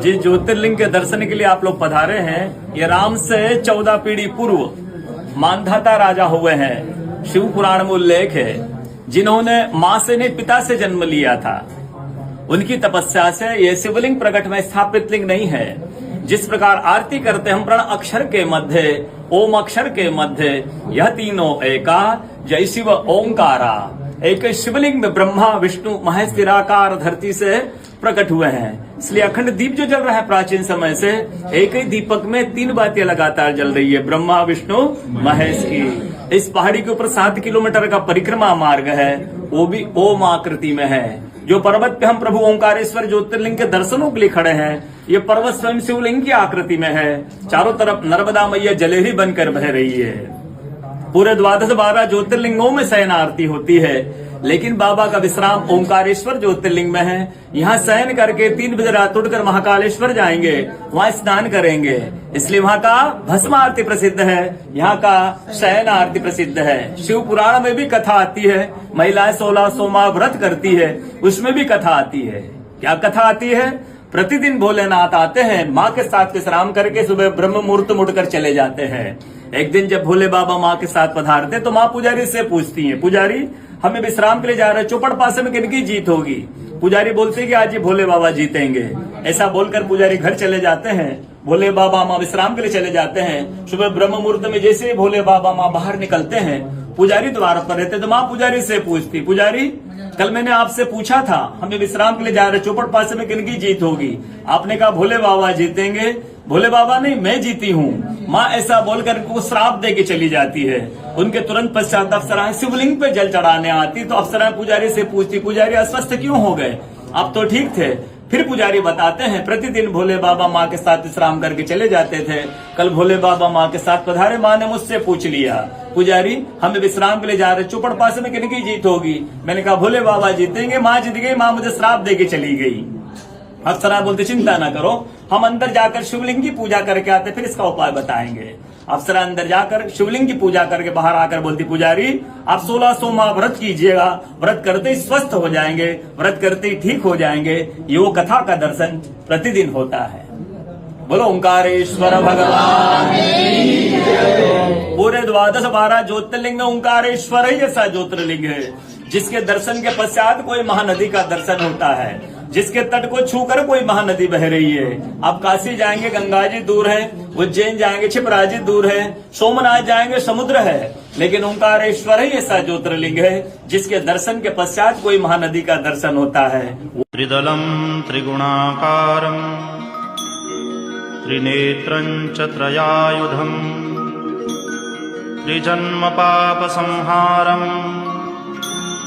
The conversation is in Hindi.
जिस ज्योतिर्लिंग के दर्शन के लिए आप लोग पधारे हैं, ये राम से 14 पीढ़ी पूर्व मानधाता राजा हुए हैं। शिव पुराण में उल्लेख है, जिन्होंने मां से नहीं पिता से जन्म लिया था। उनकी तपस्या से ये शिवलिंग प्रकट में स्थापित लिंग नहीं है। जिस प्रकार आरती करते हम प्रण अक्षर के मध्य, ओम अक्षर के मध्य, यह तीनों एका, जय शिव ओंकारा। एक शिवलिंग में ब्रह्मा विष्णु महेश निराकार धरती से प्रकट हुए हैं। इसलिए अखंड दीप जो जल रहा है प्राचीन समय से, एक ही दीपक में 3 बातियां लगातार जल रही है, ब्रह्मा विष्णु महेश की। इस पहाड़ी के ऊपर 7 किलोमीटर का परिक्रमा मार्ग है, वो भी ओम आकृति में है। जो पर्वत पे हम प्रभु ओंकारेश्वर ज्योतिर्लिंग के दर्शनों के लिए खड़े हैं, ये पर्वत स्वयं शिवलिंग की आकृति में है। चारों तरफ नर्मदा मैया जलेहरी बनकर बह रही है। पूरे 12 ज्योतिर्लिंगों में शयन आरती होती है, लेकिन बाबा का विश्राम ओंकारेश्वर ज्योतिर्लिंग में है। यहाँ शयन करके 3 बजे रात उठकर महाकालेश्वर जाएंगे, वहाँ स्नान करेंगे। इसलिए वहाँ का भस्म आरती प्रसिद्ध है, यहाँ का शयन आरती प्रसिद्ध है। शिव पुराण में भी कथा आती है, महिलाएं 16 सोमवार व्रत करती है, उसमें भी कथा आती है। क्या कथा आती है? प्रतिदिन भोलेनाथ आते हैं, माँ के साथ विश्राम करके सुबह ब्रह्म मुहूर्त मुड़कर चले जाते हैं। एक दिन जब भोले बाबा माँ के साथ पधारते तो माँ पुजारी से पूछती है, पुजारी हमें विश्राम के लिए जा रहे हैं, चौपड़ पासे में किनकी जीत होगी? पुजारी बोलते कि आज ये भोले बाबा जीतेंगे। ऐसा बोलकर पुजारी घर चले जाते हैं। भोले बाबा माँ विश्राम के लिए चले जाते हैं। सुबह ब्रह्म मुहूर्त में जैसे ही भोले बाबा माँ बाहर निकलते हैं, पुजारी द्वार पर रहते तो माँ पुजारी से पूछती, पुजारी कल मैंने आपसे पूछा था, हमें विश्राम के लिए जा रहे, चौपड़ पासे में किनकी जीत होगी? आपने कहा भोले बाबा जीतेंगे। भोले बाबा नहीं, मैं जीती हूँ। माँ ऐसा बोलकर उनको श्राप दे के चली जाती है। उनके तुरंत पश्चात अप्सराएं शिवलिंग पे जल चढ़ाने आती तो अप्सराएं पुजारी से पूछती, पुजारी अस्वस्थ क्यों हो गए? आप तो ठीक थे। फिर पुजारी बताते हैं, प्रतिदिन भोले बाबा माँ के साथ विश्राम करके चले जाते थे। कल भोले बाबा माँ के साथ पधारे, माँ ने मुझसे पूछ लिया, पुजारी हमें विश्राम के लिए जा रहे, चौपड़ पासे में किनकी जीत होगी? मैंने कहा भोले बाबा जीतेंगे। माँ जीत गई, माँ मुझे श्राप दे के चली गई। अप्सरा बोलते चिंता ना करो, हम अंदर जाकर शिवलिंग की पूजा करके आते, फिर इसका उपाय बताएंगे। अप्सरा अंदर जाकर शिवलिंग की पूजा करके बाहर आकर बोलती, पुजारी आप 16 सोमवार व्रत कीजिएगा, व्रत करते ही स्वस्थ हो जाएंगे, व्रत करते ही ठीक हो जाएंगे। ये वो कथा का दर्शन प्रतिदिन होता है। बोलो ओंकारेश्वर भगवान। पूरे 12 ज्योतिर्लिंग में ओंकारेश्वर ही ऐसा ज्योतिर्लिंग है जिसके दर्शन के पश्चात कोई महानदी का दर्शन होता है, जिसके तट को छूकर कोई महानदी बह रही है। आप काशी जाएंगे, गंगा जी दूर है, उज्जैन जाएंगे, क्षिप्रा जी दूर है, सोमनाथ जाएंगे, समुद्र है, लेकिन ओंकारेश्वर ही ऐसा ज्योतिर्लिंग है जिसके दर्शन के पश्चात कोई महानदी का दर्शन होता है। त्रिदलम त्रिगुणाकारम त्रिनेत्रं च त्रयायुधम त्रिजन्म पाप संहारम